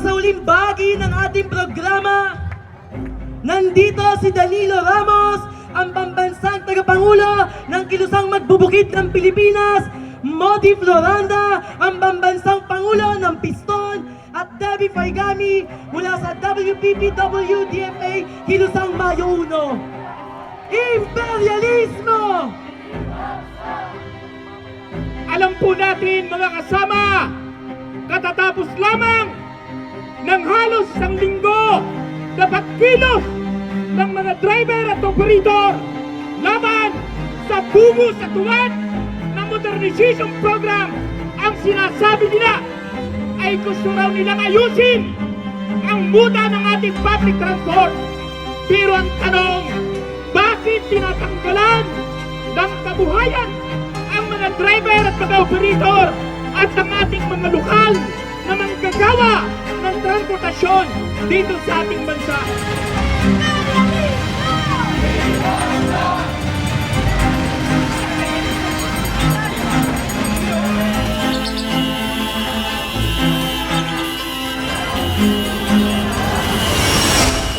sa uling bahagi ng ating programa, nandito si Danilo Ramos, ang pambansang tagapangulo ng Kilusang Magbubukid ng Pilipinas, Modi Floranda, ang pambansang pangulo ng Piston, at Debbie Faigami mula sa WPPW-DFA Kilusang Mayo 1. Imperialismo! Alam po natin mga kasama, katatapos lamang ng halos isang linggo na pagkilos ng mga driver at operator laban sa bugos at tuwan ng modernization program. Ang sinasabi nila ay gusto raw nilang ayusin ang muda ng ating public transport. Pero ang tanong, bakit tinatanggalan ng kabuhayan ang mga driver at mga operator at ang ating mga lokal na manggagawa ng transportasyon dito sa ating bansa?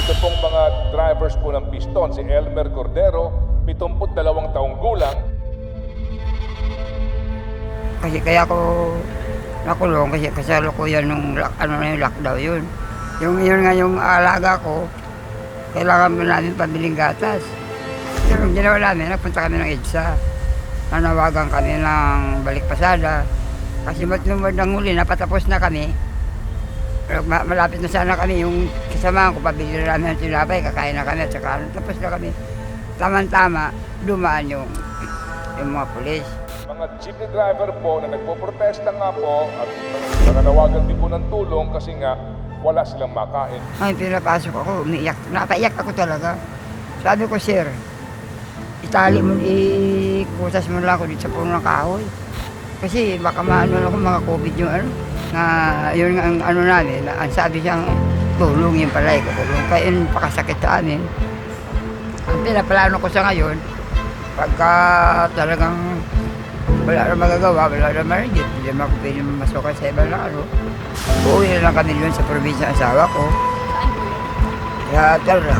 Ito pong mga drivers po ng Piston, si Elmer Cordero, 72 taong gulang. Kasi kaya ako nakulong kasi kasalukuyan nung lockdown yun. Yun nga yung alaga ko, kailangan mo namin pabiling gatas. Pero yung ginawa namin, nagpunta kami ng EDSA. Nanawagan kami ng balik pasada. Kasi nung ng huli, napatapos na kami. Pero malapit na sana kami, yung kasama ko, pabili na namin ng tinapay, kakain na kami at saka tapos na kami. Tama-tama, dumaan yung mga pulis. Mga jeepney driver po na nagpo-protesta nga po at nananawagan din po ng tulong kasi nga wala silang makain. Ay, pinapasok ako, umiiyak. Napaiyak ako talaga. Sabi ko, sir, ikutas mo lang ako dito sa puno ng kahoy. Kasi baka maano ako, mga COVID yung ano, na yun ang ano namin, ang sabi siyang tulong yung pala, tulong. Kaya yun, pakasakit sa amin. Ang pinaplano ko sa ngayon, pagka talagang wala na magagawa, wala na marigit, hindi naman ako pwede masukan sa iba na ano. Uuwi na lang kami doon sa probinsya ng asawa ko. Kaya talaga.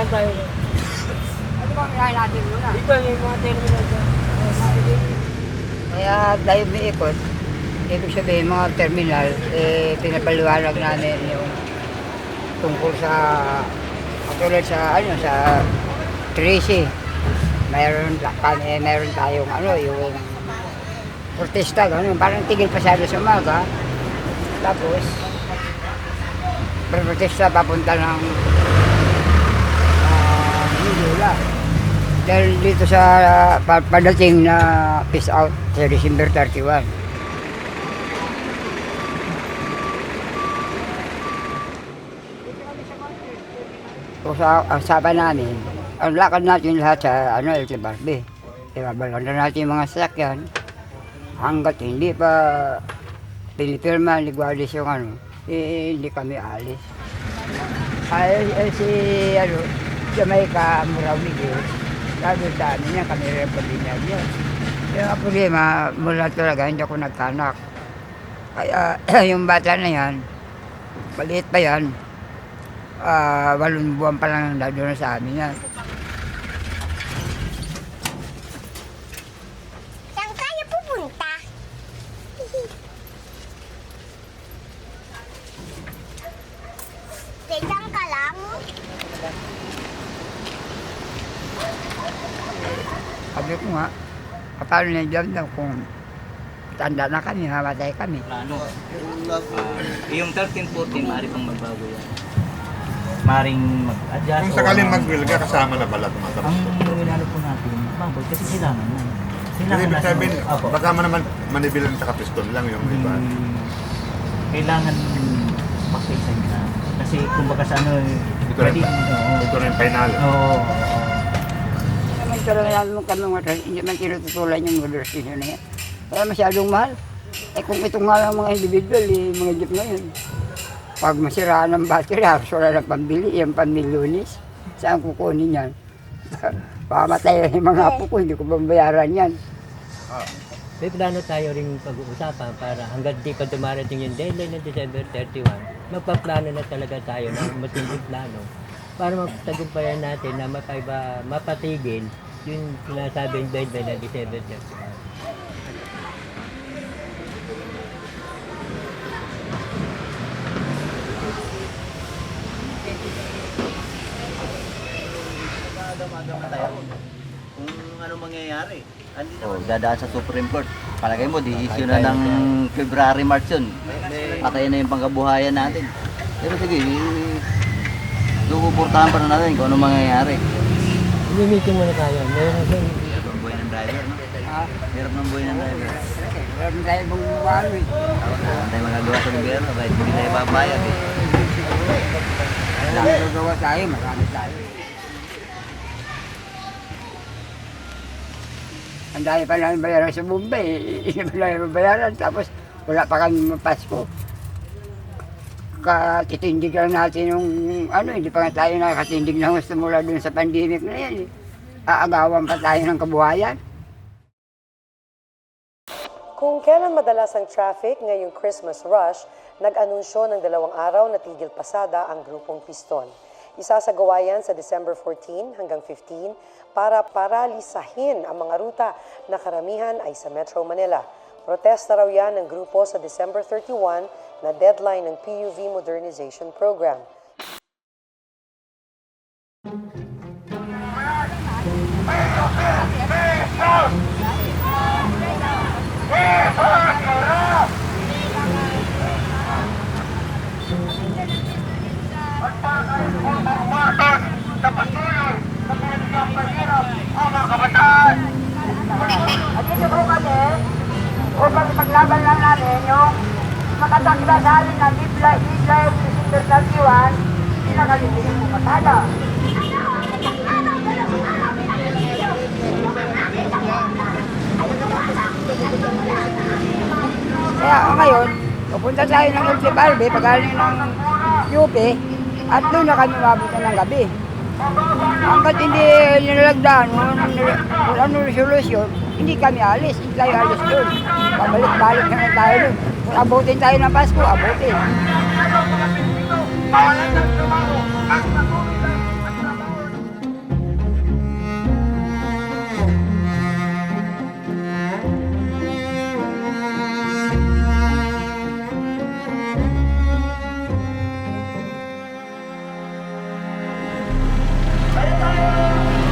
Ayan tayo. Ano ba ang natin muna? Dito yung mga terminal dyan. Kaya dahil may ikot, ibig sabihin mga terminal, pinapaliwanag namin yung tungkol sa, katulad sa, sa Tracy. Mayroon tayong yung protesta, parang tigil pasado sa umaga. Tapos, protesta papunta ng Manila. Dahil dito sa padating na peace out sa December 31. So sa usapan namin, ang lakad natin lahat sa El Barbe. Ibabalan na natin yung mga sasakyan hanggat hindi pa pinipirma ni Guardias yung hindi kami alis. Si Jamaica Murawigi, sabi sa amin niya, kami rin pa din niya. Yung problema, mula talaga, hindi ako nagkanak. Kaya yung bata na yan, maliit pa yan, 8 buwan pa lang doon sa amin yan. Saan kaya pupunta? Diyan ka lang? Sabi ko nga, paano na dyan daw kung tanda na kami, mamatay kami. Plano. Yung 13-14, maaari pang magbago yan. Maaring mag-adjust. Kung sakaling mag-will ka, kasama na pala Ang tumatapos. nilalaro po natin, baboy, kasi kailangan na. Ibig sabihin, Opo. baka mo naman manibilan sa kapiston lang yung iba. Kailangan makaisan na. Kasi kumbaga sa Ito rin. Ito rin final. Oo. Ito lang naman kami mga hindi man tinututulan yung motor station na yan. Kaya masyadong mahal. Eh kung ito nga lang mga individual, mga jeep ngayon. Pag masiraan ng battery, halos wala na pambili, yung pamilyonis. Saan kukunin yan? Pamatay yung mga apo ko, hindi ko babayaran yan. May plano tayo ring pag-uusapan para hanggang di pa dumarating yung deadline ng December 31, magpaplano na talaga tayo ng matinding plano para mapagtagumpayan natin na mapatigil yung sinasabing deadline ng December 31. Kung ano mangyayari. Dadaan sa Supreme Court. Palagay mo, di-issue na ng February, March yun. Patayin na yung pangkabuhayan natin. Pero sige, susuportahan pa na natin kung ano mangyayari. Meeting muna tayo. Hirap ng buhay ng driver, no? Hirap ng buhay ng driver. Meron tayo bang eh. Wala tayo magagawa sa gobyerno kahit hindi tayo babayad eh. Kailangan gagawa tayo, marami tayo. Ang dami pa namin bayaran sa Bombay, hindi pa namin bayaran, tapos wala pa kami mapasko. Katitindig lang natin yung hindi pa nga tayo nakatindig na gusto mula dun sa pandemic na yan. Aagawan pa tayo ng kabuhayan. Kung kailan madalas ang traffic ngayong Christmas rush, nag-anunsyo ng 2 araw na tigil pasada ang grupong Piston. Isasagawa yan sa December 14 hanggang 15 para paralisahin ang mga ruta na karamihan ay sa Metro Manila. Protesta raw yan ng grupo sa December 31 na deadline ng PUV Modernization Program. At dito po kami, upang ipaglaban lang namin yung makatakda sa alin ng Deadline December 31, pinakalitin po pasada. Kaya ngayon, pupunta tayo ng Ulti Barbie, pagaling ng UP, at doon na kami mabutan ng gabi. Hanggat hindi nilalagdaan, wala nung resolusyon, hindi kami alis, hindi tayo alis doon. Pabalik-balik na lang tayo doon. Kung abutin tayo ng Pasko, abutin.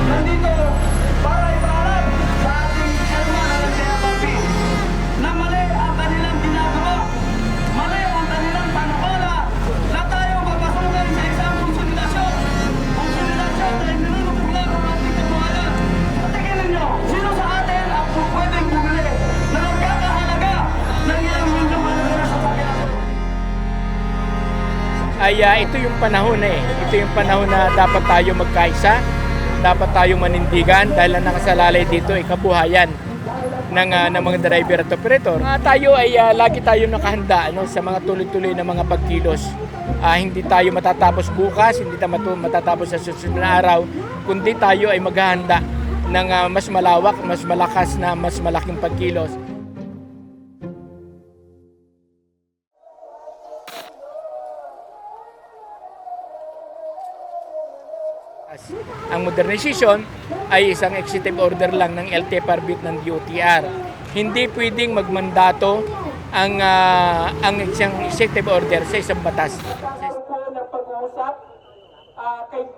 Nandito para ipaharap sa ating chairman ng CFP na mali ang kanilang ginagawa, mali ang kanilang panukala na tayo papasukan sa isang konsolidasyon na inilulubog lang ang ating kabuhayan. At tingnan ninyo, sino sa atin ang pwedeng bumili na nagkakahalaga ng ilang milyong managara sa pagkakataon? Ito yung panahon Ito yung panahon na dapat tayo magkaisa, dapat tayong manindigan dahil ang nakasalalay dito ay kabuhayan ng mga driver at operator. Tayo ay lagi tayo nakahanda sa mga tuloy-tuloy na mga pagkilos. Hindi tayo matatapos bukas, hindi tayo matatapos sa susunod na araw, kundi tayo ay maghahanda ng mas malawak, mas malakas na mas malaking pagkilos. Ang modernization ay isang executive order lang ng LTFRB ng DOTR. Hindi pwedeng magmandato ang isang executive order sa isang batas. Ng pag-uusap kay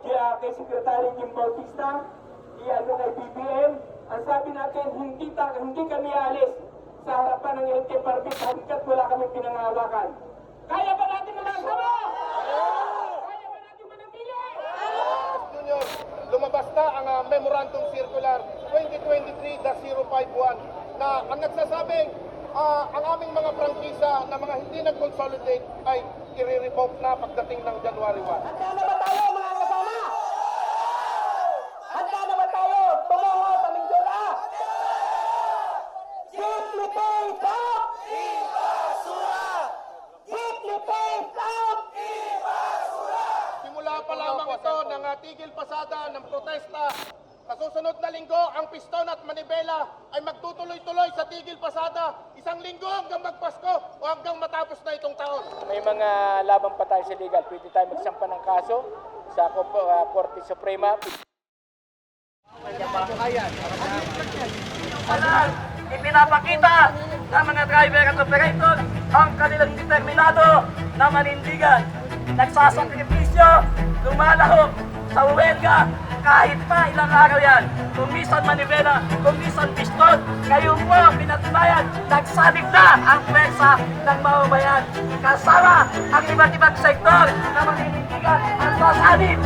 Secretary Jim Bautista, kay BBM, ang sabi natin hindi kami alis sa harapan ng LTFRB hanggat wala kami pinangahawakan. Kaya ba natin magsama? Kaya ba natin manatili? Lumabas na ang Memorandum Circular 2023-051 na ang nagsasabing ang aming mga prangkisa na mga hindi nag-consolidate ay i-revoke na pagdating ng January 1. Handa na ba tayo mga kasama? Handa na ba tayo tumungo tigil pasada ng protesta. Sa susunod na linggo, ang Piston at Manibela ay magtutuloy-tuloy sa tigil pasada 1 linggo hanggang magpasko o hanggang matapos na itong taon. May mga laban pa tayo sa legal. Pwede tayo magsampa ng kaso sa Korte Suprema. Ipinapakita ng mga driver at operator ang kanilang determinado na manindigan. Nagsasakripisyo, lumalahok sa uwelga, kahit pa ilang araw yan. Kumisan Manibela, kumisan Piston, kayo po pinatunayan, nagsanib na ang pwersa ng mamamayan. Kasama ang iba't ibang sektor na maninindigan at sasanib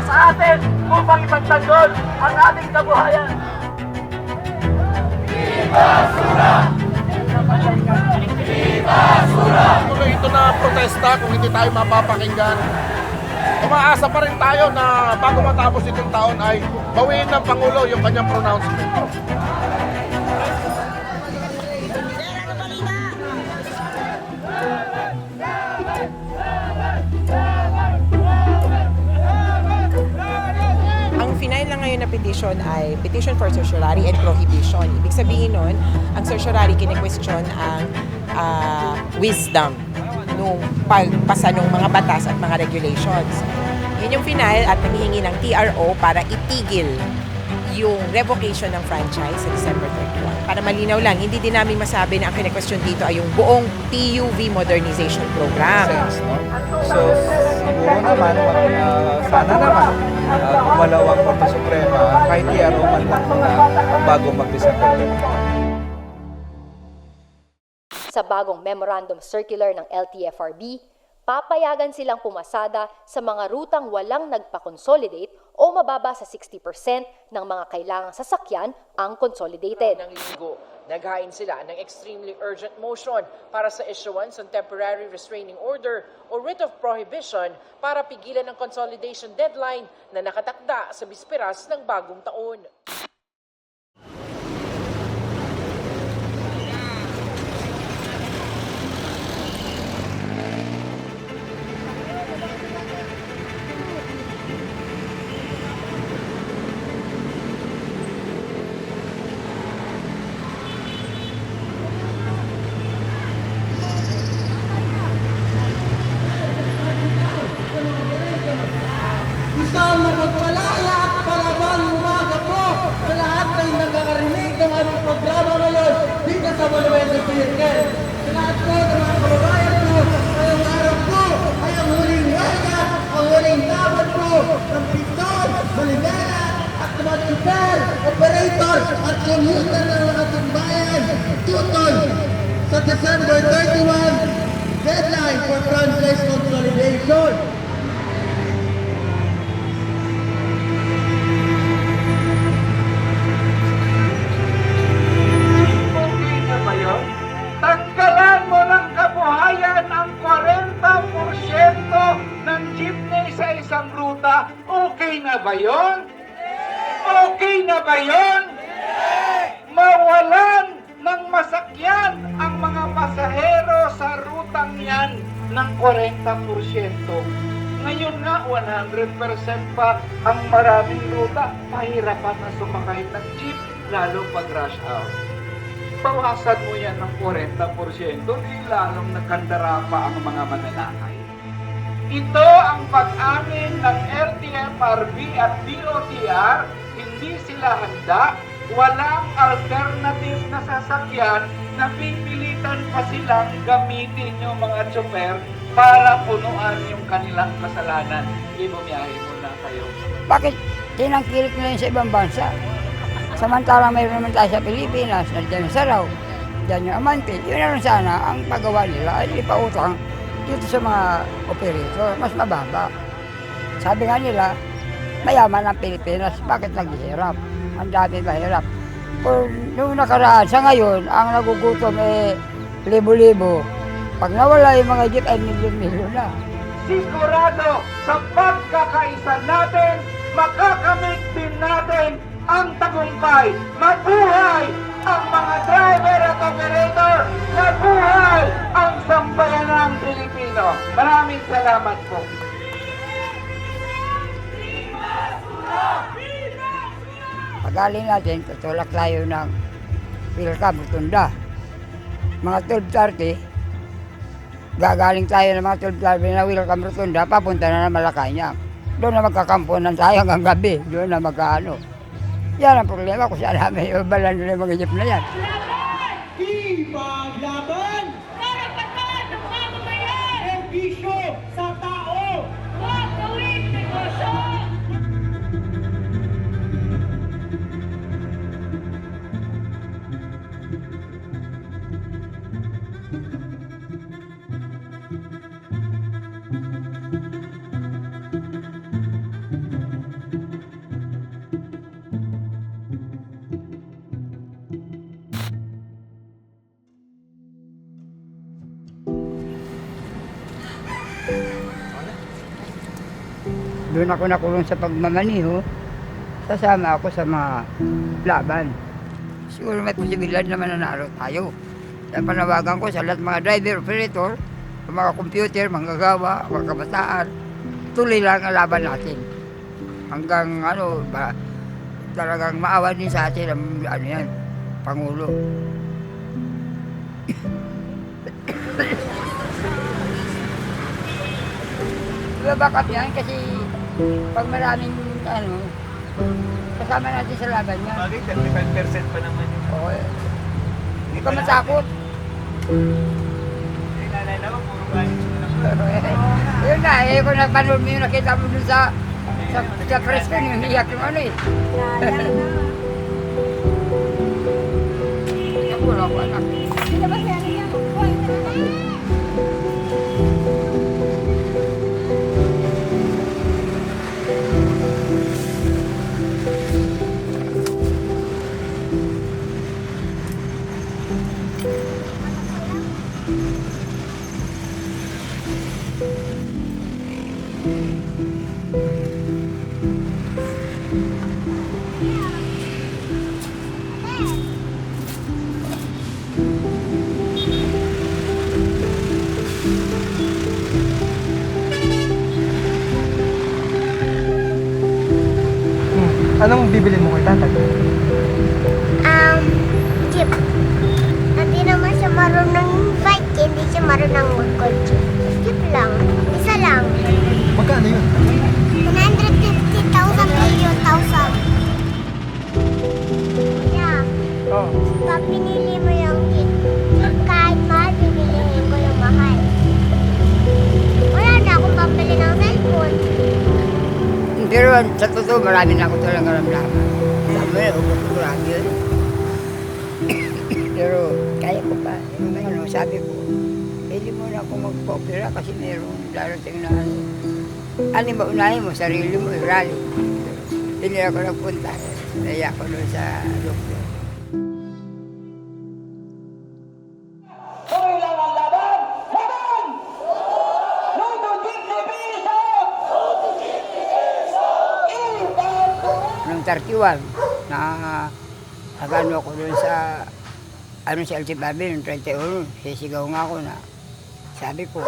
sa atin upang ipagtanggol ang ating kabuhayan. Tuloy ito na protesta kung hindi tayo mapapakinggan. Umaasa pa rin tayo na bago matapos itong taon ay bawiin ng Pangulo yung kanyang pronouncement. Ang final na ngayon na petition ay petition for certiorari and prohibition. Ibig sabihin nun, ang certiorari kine-question ang wisdom nung pagpasa ng mga batas at mga regulations. Yun yung final at nanghihingi ng TRO para itigil yung revocation ng franchise sa December 31. Para malinaw lang, hindi din namin masabi na ang kine-question dito ay yung buong TUV modernization program. So, siguro naman, sana naman, kumalaw ang Korte Suprema kahit i-araw man lang bago mag-December 31. Sa bagong memorandum circular ng LTFRB, papayagan silang pumasada sa mga rutang walang nagpa-consolidate o mababa sa 60% ng mga kailangang sasakyan ang consolidated. Ng linggo, naghain sila ng extremely urgent motion para sa issuance ng temporary restraining order o writ of prohibition para pigilan ang consolidation deadline na nakatakda sa bisperas ng bagong taon. Isang mapagpalaya at palabang umaga po sa lahat ng nagkakarinig ng aming programa ngayon dito sa Monumento Circle. Sa lahat po ng mga kababayan po, ngayong araw po ay ang huling huelga, ang huling laban po ng Piston, Manibela at mga super, operator at commuter ng mga tumbayan tutol sa December 31 deadline for franchise consolidation. Tanggalan mo ng kabuhayan ang 40% ng jeepney sa isang ruta. Okay na ba yun? Okay na ba yun? Mawalan ng masakyan ang mga pasahero sa rutang yan ng 40%. Ngayon nga, 100% pa ang maraming ruta. Mahirapan na sumakay ng jeep, lalo pag rush hour. Bawasan mo yan ng 40%, di lalong nagkandara pa ang mga mananakay. Ito ang pag-amin ng LTFRB at DOTR, hindi sila handa, walang alternative na sasakyan na pipilitan pa silang gamitin yung mga tsoper para punuan yung kanilang kasalanan. Ibumiyahe muna kayo. Bakit tinangkilik na yun sa ibang bansa? Samantalang mayroon naman tayo sa Pilipinas, nandiyan yung Saraw, nandiyan yung Amantin. Yun na lang sana ang paggawa nila ay ipautang dito sa mga operator, mas mababa. Sabi nga nila, mayaman ang Pilipinas, bakit naghihirap? Ang dami mahirap. Kung noong nakaraan, sa ngayon, ang nagugutom libo-libo. Pag nawala yung mga jeep ay milyon-milyon na. Sigurado sa pagkakaisa natin, makakamit din natin ang tagumpay. Mabuhay ang mga driver at operator! Mabuhay ang sambayanang Pilipino! Maraming salamat po. Pagaling natin, tutulak tayo ng Pilcam, Rotunda. Mga 12:30, gagaling tayo ng mga 12:30 na Welcome Rotunda, papunta na ng Malacanang. Doon na magkakampunan tayo hanggang gabi, doon na magkaano. Yan ang problema kung saan namin yung balan na yung mga jeep na yan. Ipaglaban! Karapatan ng mamamayan! Servisyo sa tao! Huwag gawing negosyo! Doon ako nakulong sa pagmamaniho, sasama ako sa mga laban. Siguro may posibilidad na mananalo tayo. Kaya panawagan ko sa lahat mga driver, operator, mga computer, manggagawa, mga kabataan, tuloy lang ang laban natin. Hanggang talagang maawa din sa atin ang Pangulo. Babakap yan kasi pag maraming kasama natin sa laban niya. Bagay, 35% pa naman yun. Okay. Hindi ka matakot. Nanay naman, puro galing sila. Yun na, kung napanood mo yung nakita mo dun sa press ko, yung hiyak yung eh. Wala ko anak. Anong bibili mo kay tatay? Jeep. Hindi naman siya marunong bike, hindi siya marunong mag-kotse. Jeep lang. Isa lang. Magkano yun? 150,000 million thousand. Yeah. Oo. Pag pinili mo yung jeep, kahit mahal, pipiliin ko yung mahal. Wala na akong pabili ng cellphone. Pero sa totoo, marami na ako talagang ramdaman. Sabi na, marami yun. Pero kaya ko pa. Sabi ko, hindi mo na ako magpa-opera kasi mayroong darating na alin ba unahin mo, sarili mo, rally. Hindi ako nagpunta. Naya ako doon sa doktor. Noong 31, nagano ako doon sa sa LT Barbie noong 31, sisigaw nga ako na sabi ko,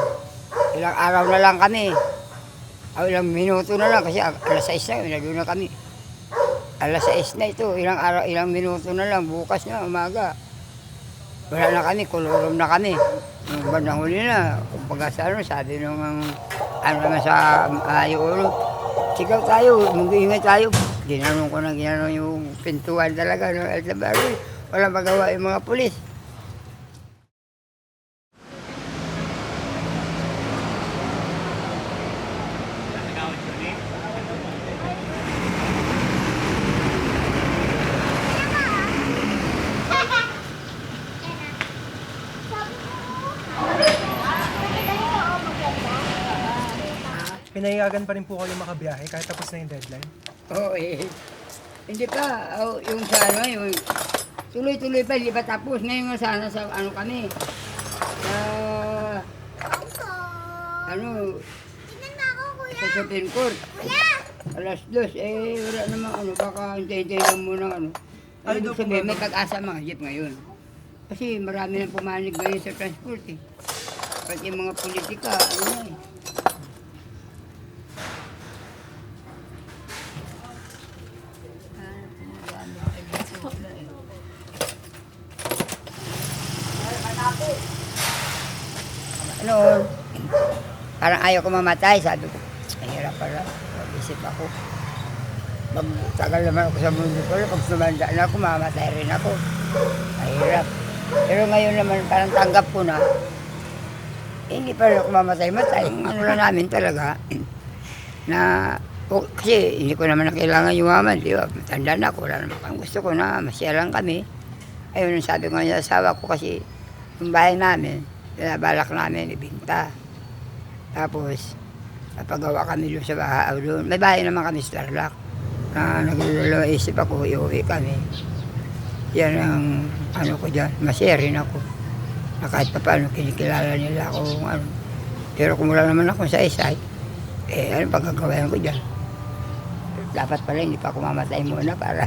ilang araw na lang kami. Ilang minuto na lang kasi alas 6 na, nandun na kami. Alas 6 na ito, ilang minuto na lang, bukas na, umaga. Wala na kami, kolorom na kami. Nung bandang huli na, kumbaga sa sabi nung naman sa ayuno, sigaw tayo, mag-iingay tayo. Ginanong ko na ginanong yung pintuan talaga ng LT Barbie. Walang magawa yung mga pulis. Pinayagan pa rin po kayo makabiyahe kahit tapos na yung deadline? Oo hindi pa, yung sa yung tuloy-tuloy pa, hindi pa tapos. Ngayon nga sana sa kami. Sa Supreme Court. Alas 2, wala namang baka hintay-hintay lang muna Ibig sabihin, may pag-asa mga jeep ngayon. Kasi marami nang pumanig ngayon sa transport Pati yung mga politika, parang ayaw ko mamatay. Sabi ko, mahirap pala. Mag-isip ako. Magtagal naman ako sa mundo ko. Pag sumanda na ako, mamatay rin ako. Mahirap. Pero ngayon naman, parang tanggap ko na. Hindi pa rin ako mamatay-matay. Ano lang namin talaga. Na, kasi hindi ko naman na kailangan yumaman. Di ba? Matanda na ako. Wala naman. Ang gusto ko na, masya lang kami. Ayun, sabi ko nga sa asawa ko kasi, yung bahay namin, balak namin, ibinta. Tapos, napagawa kami doon sa bahay. Doon. May bahay naman kami sa Tarlac. Na naglululaw isip ako, iuwi kami. Yan ang ano ko dyan, masaya rin ako. Na kahit pa paano kinikilala nila ako ano. Pero kung wala naman akong saysay, ano pagkagawain ko dyan? Dapat pala hindi pa ako mamatay muna para